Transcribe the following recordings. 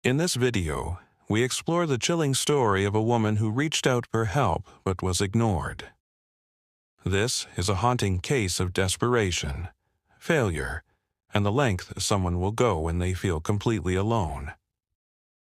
In this video, we explore the chilling story of a woman who reached out for help but was ignored. This is a haunting case of desperation, failure, and the length someone will go when they feel completely alone.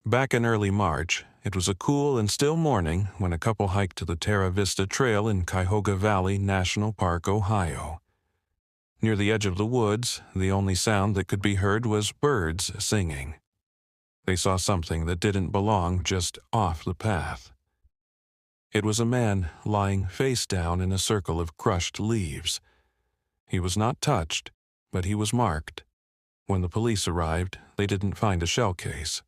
Back in early March, it was a cool and still morning when a couple hiked to the Terra Vista Trail in Cuyahoga Valley National Park, Ohio. Near the edge of the woods, the only sound that could be heard was birds singing. They saw something that didn't belong just off the path. It was a man lying face down in a circle of crushed leaves. He was not touched, but he was marked. When the police arrived, they didn't find a shell case.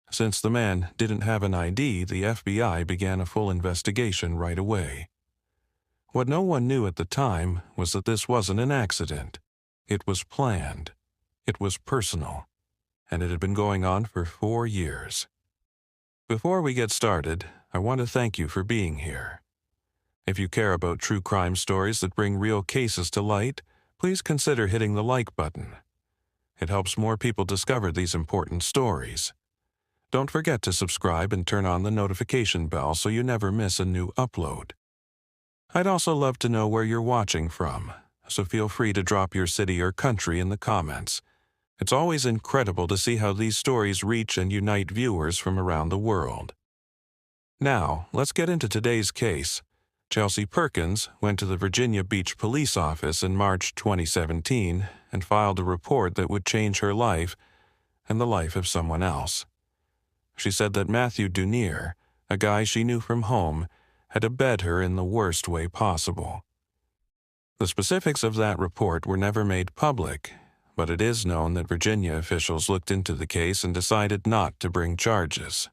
Since the man didn't have an ID, the FBI began a full investigation right away. What no one knew at the time was that this wasn't an accident. It was planned. It was personal. And it had been going on for 4 years. Before we get started, I want to thank you for being here. If you care about true crime stories that bring real cases to light, please consider hitting the like button. It helps more people discover these important stories. Don't forget to subscribe and turn on the notification bell so you never miss a new upload. I'd also love to know where you're watching from, so feel free to drop your city or country in the comments. It's always incredible to see how these stories reach and unite viewers from around the world. Now, let's get into today's case. Chelsea Perkins went to the Virginia Beach Police Office in March 2017 and filed a report that would change her life and the life of someone else. She said that Matthew Dunir, a guy she knew from home, had abetted her in the worst way possible. The specifics of that report were never made public, but it is known that Virginia officials looked into the case and decided not to bring charges.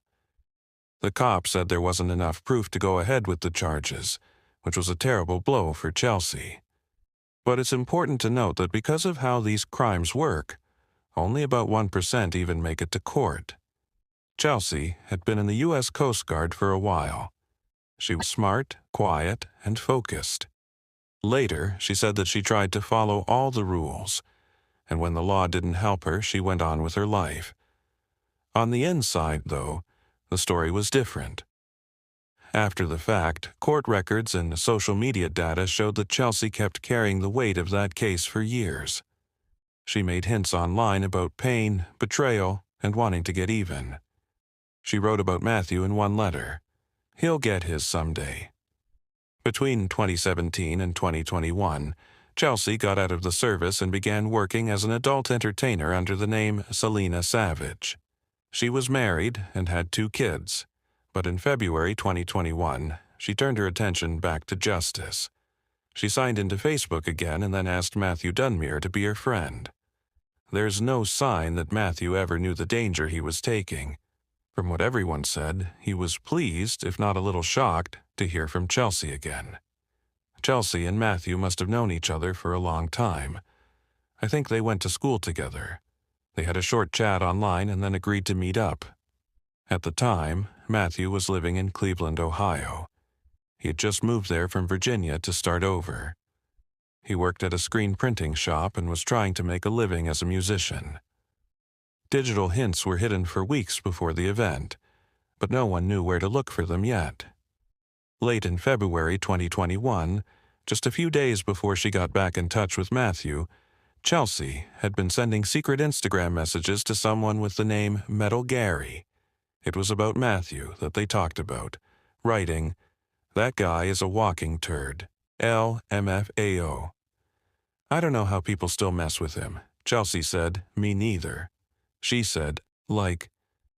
The cops said there wasn't enough proof to go ahead with the charges, which was a terrible blow for Chelsea. But it's important to note that because of how these crimes work, only about 1% even make it to court. Chelsea had been in the U.S. Coast Guard for a while. She was smart, quiet, and focused. Later, she said that she tried to follow all the rules, and when the law didn't help her, she went on with her life. On the inside, though, the story was different. After the fact, court records and social media data showed that Chelsea kept carrying the weight of that case for years. She made hints online about pain, betrayal, and wanting to get even. She wrote about Matthew in one letter. He'll get his someday. Between 2017 and 2021, Chelsea got out of the service and began working as an adult entertainer under the name Selena Savage. She was married and had 2 kids, but in February 2021, she turned her attention back to justice. She signed into Facebook again and then asked Matthew Dunir to be her friend. There's no sign that Matthew ever knew the danger he was taking. From what everyone said, he was pleased, if not a little shocked, to hear from Chelsea again. Chelsea and Matthew must have known each other for a long time. I think they went to school together. They had a short chat online and then agreed to meet up. At the time, Matthew was living in Cleveland, Ohio. He had just moved there from Virginia to start over. He worked at a screen printing shop and was trying to make a living as a musician. Digital hints were hidden for weeks before the event, but no one knew where to look for them yet. Late in February 2021, just a few days before she got back in touch with Matthew, Chelsea had been sending secret Instagram messages to someone with the name Metal Gary. It was about Matthew that they talked about, writing, "That guy is a walking turd. LMFAO. I don't know how people still mess with him." Chelsea said, "Me neither." She said, like,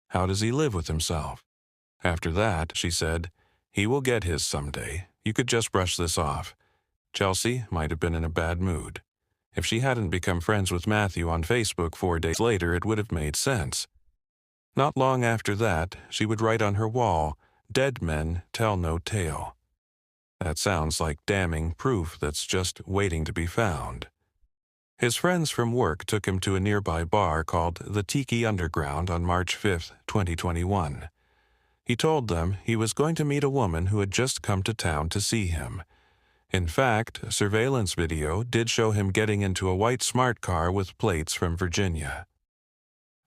"How does he live with himself?" After that, she said, "He will get his someday. You could just brush this off." Chelsea might have been in a bad mood. If she hadn't become friends with Matthew on Facebook 4 days later, it would have made sense. Not long after that, she would write on her wall, "Dead men tell no tale." That sounds like damning proof that's just waiting to be found. His friends from work took him to a nearby bar called the Tiki Underground on March 5, 2021. He told them he was going to meet a woman who had just come to town to see him. In fact, a surveillance video did show him getting into a white smart car with plates from Virginia.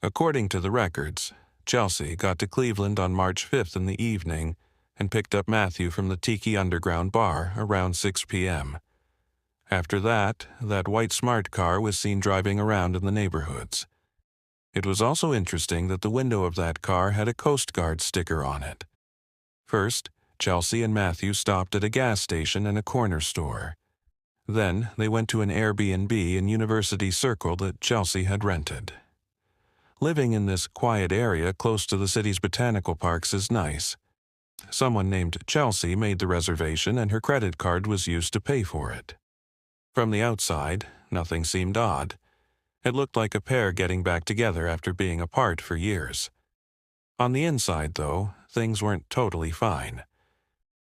According to the records, Chelsea got to Cleveland on March 5th in the evening and picked up Matthew from the Tiki Underground bar around 6 p.m. After that white smart car was seen driving around in the neighborhoods. It was also interesting that the window of that car had a Coast Guard sticker on it. First, Chelsea and Matthew stopped at a gas station and a corner store. Then they went to an Airbnb in University Circle that Chelsea had rented. Living in this quiet area close to the city's botanical parks is nice. Someone named Chelsea made the reservation and her credit card was used to pay for it. From the outside, nothing seemed odd. It looked like a pair getting back together after being apart for years. On the inside, though, things weren't totally fine.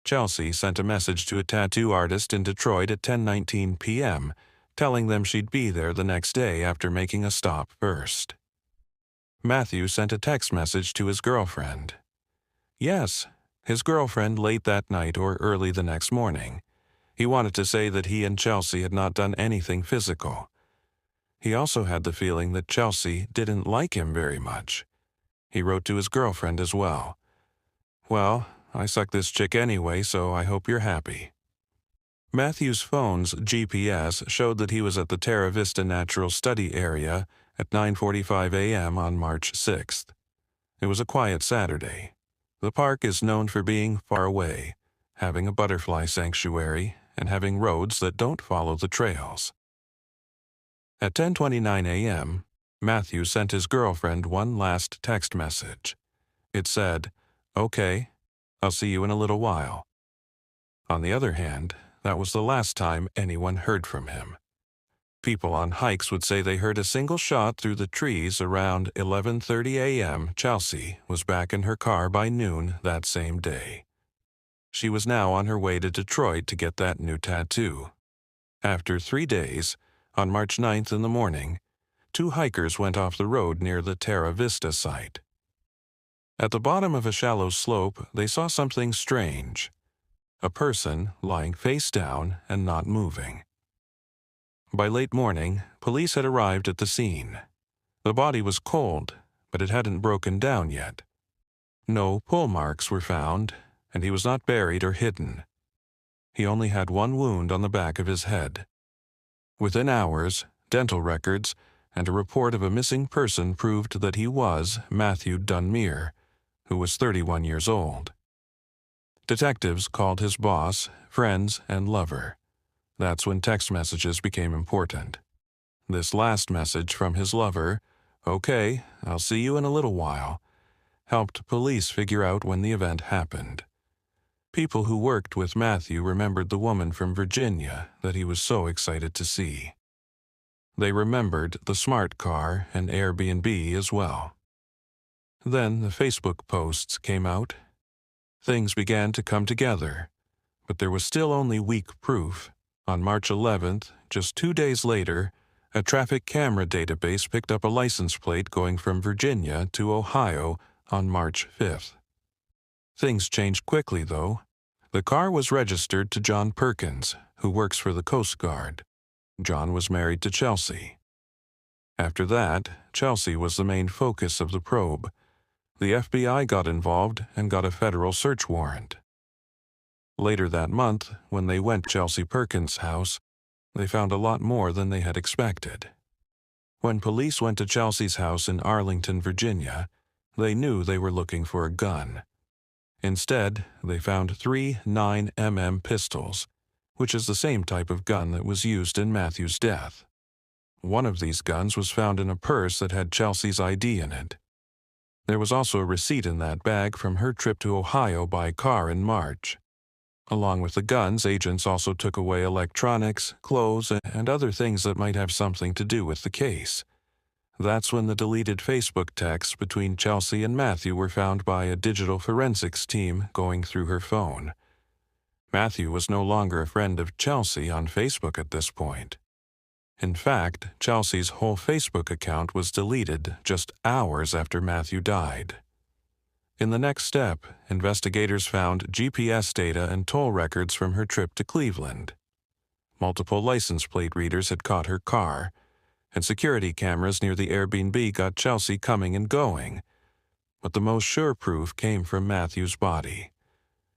Chelsea sent a message to a tattoo artist in Detroit at 10:19 p.m., telling them she'd be there the next day after making a stop first. Matthew sent a text message to his girlfriend. Yes, his girlfriend late that night or early the next morning. He wanted to say that he and Chelsea had not done anything physical. He also had the feeling that Chelsea didn't like him very much. He wrote to his girlfriend as well. Well, I suck this chick anyway, so I hope you're happy. Matthew's phone's GPS showed that he was at the Terra Vista Natural Study area at 9:45 a.m. on March 6th. It was a quiet Saturday. The park is known for being far away, having a butterfly sanctuary, and having roads that don't follow the trails. At 10:29 a.m., Matthew sent his girlfriend one last text message. It said, "Okay, I'll see you in a little while." On the other hand, that was the last time anyone heard from him. People on hikes would say they heard a single shot through the trees around 11:30 a.m. Chelsea was back in her car by noon that same day. She was now on her way to Detroit to get that new tattoo. After 3 days, on March 9th in the morning, 2 hikers went off the road near the Terra Vista site. At the bottom of a shallow slope, they saw something strange. A person lying face down and not moving. By late morning, police had arrived at the scene. The body was cold, but it hadn't broken down yet. No pull marks were found, and he was not buried or hidden. He only had one wound on the back of his head. Within hours, dental records and a report of a missing person proved that he was Matthew Dunir, who was 31 years old. Detectives called his boss, friends, and lover. That's when text messages became important. This last message from his lover, "Okay, I'll see you in a little while," helped police figure out when the event happened. People who worked with Matthew remembered the woman from Virginia that he was so excited to see. They remembered the smart car and Airbnb as well. Then the Facebook posts came out. Things began to come together, but there was still only weak proof. On March 11th, just 2 days later, a traffic camera database picked up a license plate going from Virginia to Ohio on March 5th. Things changed quickly, though. The car was registered to John Perkins, who works for the Coast Guard. John was married to Chelsea. After that, Chelsea was the main focus of the probe. The FBI got involved and got a federal search warrant. Later that month, when they went to Chelsea Perkins' house, they found a lot more than they had expected. When police went to Chelsea's house in Arlington, Virginia, they knew they were looking for a gun. Instead, they found 3 9mm pistols, which is the same type of gun that was used in Matthew's death. One of these guns was found in a purse that had Chelsea's ID in it. There was also a receipt in that bag from her trip to Ohio by car in March. Along with the guns, agents also took away electronics, clothes, and other things that might have something to do with the case. That's when the deleted Facebook texts between Chelsea and Matthew were found by a digital forensics team going through her phone. Matthew was no longer a friend of Chelsea on Facebook at this point. In fact, Chelsea's whole Facebook account was deleted just hours after Matthew died. In the next step, investigators found GPS data and toll records from her trip to Cleveland. Multiple license plate readers had caught her car, and security cameras near the Airbnb got Chelsea coming and going. But the most sure proof came from Matthew's body.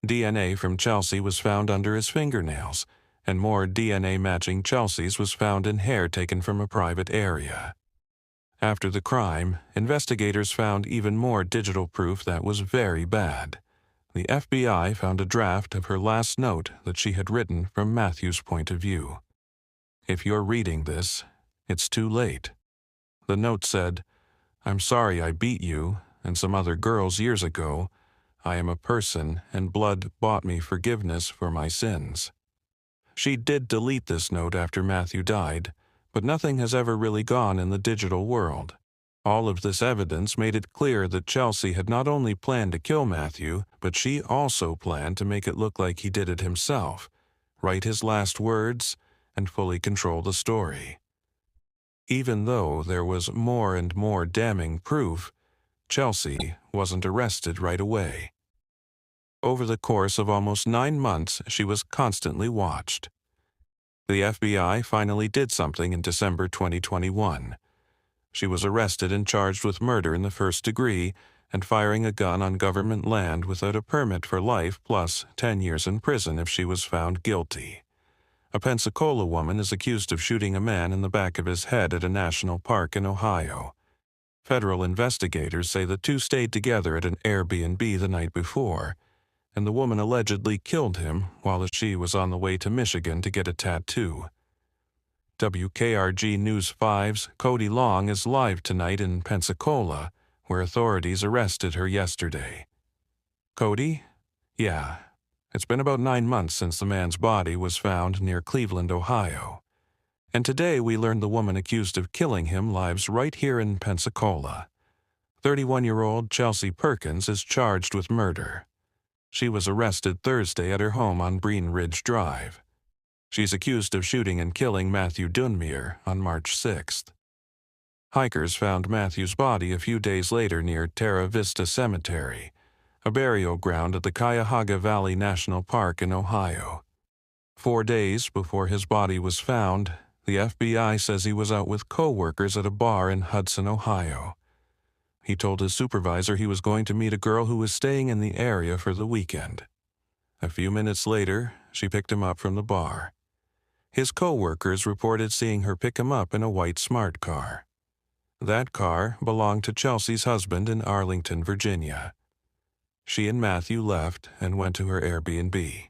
DNA from Chelsea was found under his fingernails, and more DNA matching Chelsea's was found in hair taken from a private area. After the crime, investigators found even more digital proof that was very bad. The FBI found a draft of her last note that she had written from Matthew's point of view. If you're reading this, it's too late. The note said, "I'm sorry I beat you and some other girls years ago. I am a person, and blood bought me forgiveness for my sins." She did delete this note after Matthew died, but nothing has ever really gone in the digital world. All of this evidence made it clear that Chelsea had not only planned to kill Matthew, but she also planned to make it look like he did it himself, write his last words, and fully control the story. Even though there was more and more damning proof, Chelsea wasn't arrested right away. Over the course of almost 9 months, she was constantly watched. The FBI finally did something in December 2021. She was arrested and charged with murder in the first degree and firing a gun on government land without a permit for life plus 10 years in prison if she was found guilty. A Pensacola woman is accused of shooting a man in the back of his head at a national park in Ohio. Federal investigators say the two stayed together at an Airbnb the night before, and the woman allegedly killed him while she was on the way to Michigan to get a tattoo. WKRG News 5's Cody Long is live tonight in Pensacola, where authorities arrested her yesterday. Cody? Yeah, it's been about 9 months since the man's body was found near Cleveland, Ohio. And today we learned the woman accused of killing him lives right here in Pensacola. 31-year-old Chelsea Perkins is charged with murder. She was arrested Thursday at her home on Breen Ridge Drive. She's accused of shooting and killing Matthew Dunir on March 6th. Hikers found Matthew's body a few days later near Terra Vista Cemetery, a burial ground at the Cuyahoga Valley National Park in Ohio. 4 days before his body was found, the FBI says he was out with co-workers at a bar in Hudson, Ohio. He told his supervisor he was going to meet a girl who was staying in the area for the weekend. A few minutes later, she picked him up from the bar. His co-workers reported seeing her pick him up in a white smart car. That car belonged to Chelsea's husband in Arlington, Virginia. She and Matthew left and went to her Airbnb.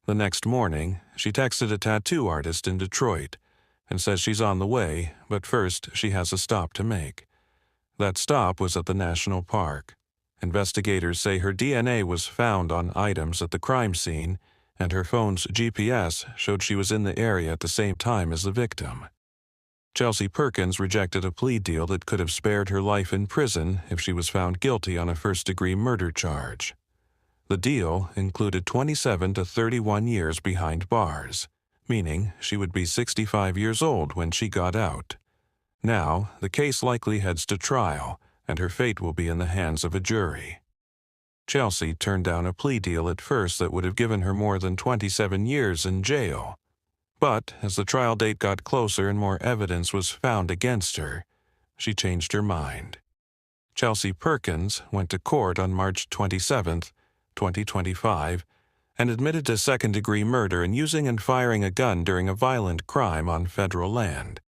The next morning, she texted a tattoo artist in Detroit and says she's on the way, but first she has a stop to make. That stop was at the national park. Investigators say her DNA was found on items at the crime scene, and her phone's GPS showed she was in the area at the same time as the victim. Chelsea Perkins rejected a plea deal that could have spared her life in prison if she was found guilty on a first-degree murder charge. The deal included 27 to 31 years behind bars, meaning she would be 65 years old when she got out. Now, the case likely heads to trial, and her fate will be in the hands of a jury. Chelsea turned down a plea deal at first that would have given her more than 27 years in jail. But as the trial date got closer and more evidence was found against her, she changed her mind. Chelsea Perkins went to court on March 27, 2025, and admitted to second-degree murder and using and firing a gun during a violent crime on federal land.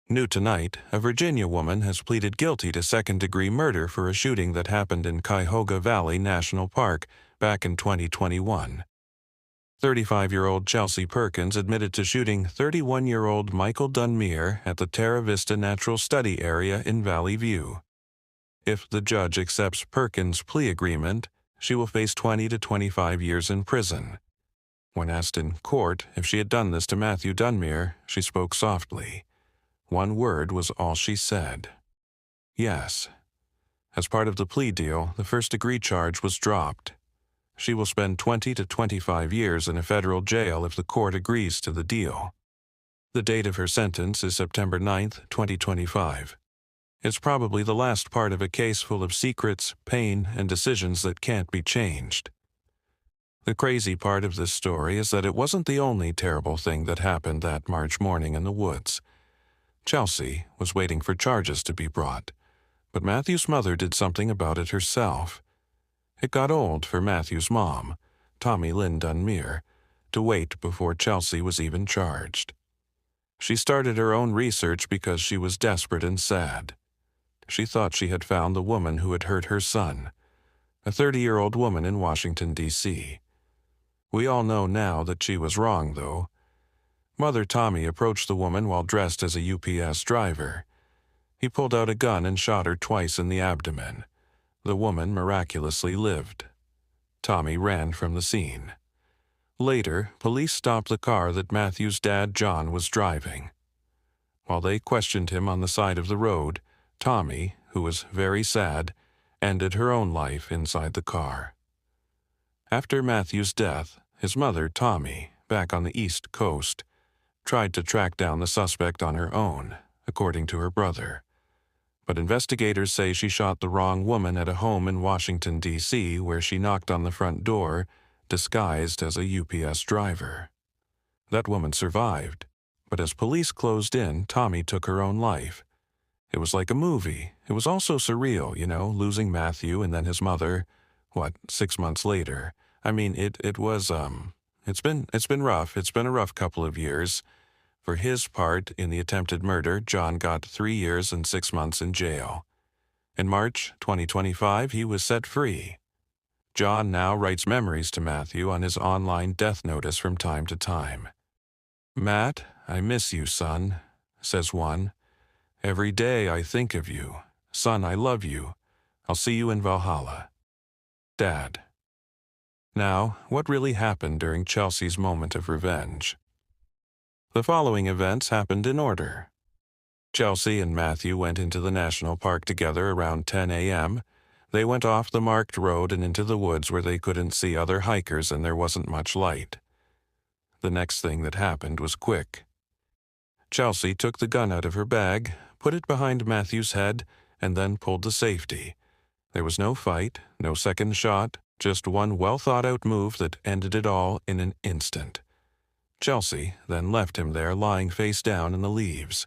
New tonight, a Virginia woman has pleaded guilty to second-degree murder for a shooting that happened in Cuyahoga Valley National Park back in 2021. 35-year-old Chelsea Perkins admitted to shooting 31-year-old Matthew Dunir at the Terra Vista Natural Study Area in Valley View. If the judge accepts Perkins' plea agreement, she will face 20 to 25 years in prison. When asked in court if she had done this to Matthew Dunir, she spoke softly. One word was all she said. Yes. As part of the plea deal, the first-degree charge was dropped. She will spend 20 to 25 years in a federal jail if the court agrees to the deal. The date of her sentence is September 9, 2025. It's probably the last part of a case full of secrets, pain, and decisions that can't be changed. The crazy part of this story is that it wasn't the only terrible thing that happened that March morning in the woods. Chelsea was waiting for charges to be brought. But Matthew's mother did something about it herself. It got old for Matthew's mom, Tommy Lynn Dunir, to wait before Chelsea was even charged. She started her own research because she was desperate and sad. She thought she had found the woman who had hurt her son, a 30-year-old woman in Washington, D.C. We all know now that she was wrong, though. Mother Tommy approached the woman while dressed as a UPS driver. He pulled out a gun and shot her twice in the abdomen. The woman miraculously lived. Tommy ran from the scene. Later, police stopped the car that Matthew's dad, John, was driving. While they questioned him on the side of the road, Tommy, who was very sad, ended her own life inside the car. After Matthew's death, his mother, Tommy, back on the East Coast, tried to track down the suspect on her own, according to her brother. But investigators say she shot the wrong woman at a home in Washington, D.C., where she knocked on the front door, disguised as a UPS driver. That woman survived, but as police closed in, Tommy took her own life. It was like a movie. It was also surreal, losing Matthew and then his mother, 6 months later. I mean, it's been rough. It's been a rough couple of years. For his part in the attempted murder, John got 3 years and 6 months in jail. In March 2025, he was set free. John now writes memories to Matthew on his online death notice from time to time. "Matt, I miss you, son," says one. "Every day I think of you. Son, I love you. I'll see you in Valhalla. Dad." Now, what really happened during Chelsea's moment of revenge? The following events happened in order. Chelsea and Matthew went into the national park together around 10 a.m. They went off the marked road and into the woods where they couldn't see other hikers and there wasn't much light. The next thing that happened was quick. Chelsea took the gun out of her bag, put it behind Matthew's head, and then pulled the safety. There was no fight, no second shot, just one well-thought-out move that ended it all in an instant. Chelsea then left him there lying face down in the leaves.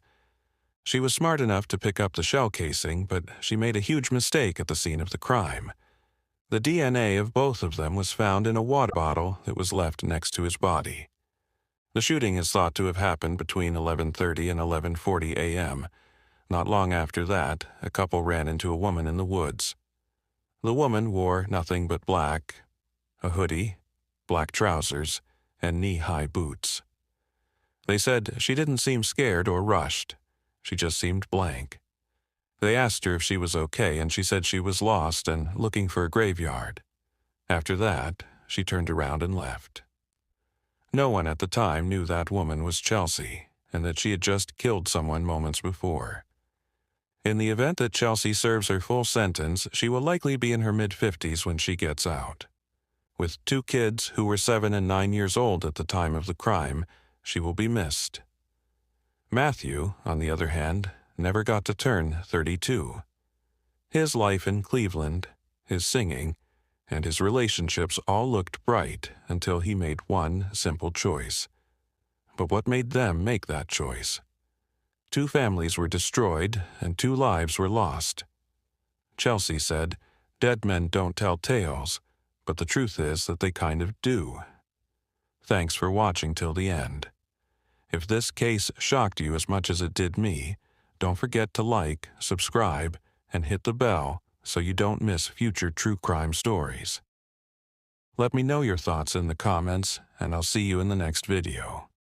She was smart enough to pick up the shell casing, but she made a huge mistake at the scene of the crime. The DNA of both of them was found in a water bottle that was left next to his body. The shooting is thought to have happened between 11:30 and 11:40 a.m. Not long after that, a couple ran into a woman in the woods. The woman wore nothing but black, a hoodie, black trousers, and knee-high boots. They said she didn't seem scared or rushed. She just seemed blank. They asked her if she was okay, and she said she was lost and looking for a graveyard. After that, she turned around and left. No one at the time knew that woman was Chelsea, and that she had just killed someone moments before. In the event that Chelsea serves her full sentence, she will likely be in her mid-50s when she gets out. With 2 kids who were 7 and 9 years old at the time of the crime, she will be missed. Matthew, on the other hand, never got to turn 32. His life in Cleveland, his singing, and his relationships all looked bright until he made one simple choice. But what made them make that choice? 2 families were destroyed and 2 lives were lost. Chelsea said, "Dead men don't tell tales, but the truth is that they kind of do." Thanks for watching till the end. If this case shocked you as much as it did me, don't forget to like, subscribe, and hit the bell so you don't miss future true crime stories. Let me know your thoughts in the comments, and I'll see you in the next video.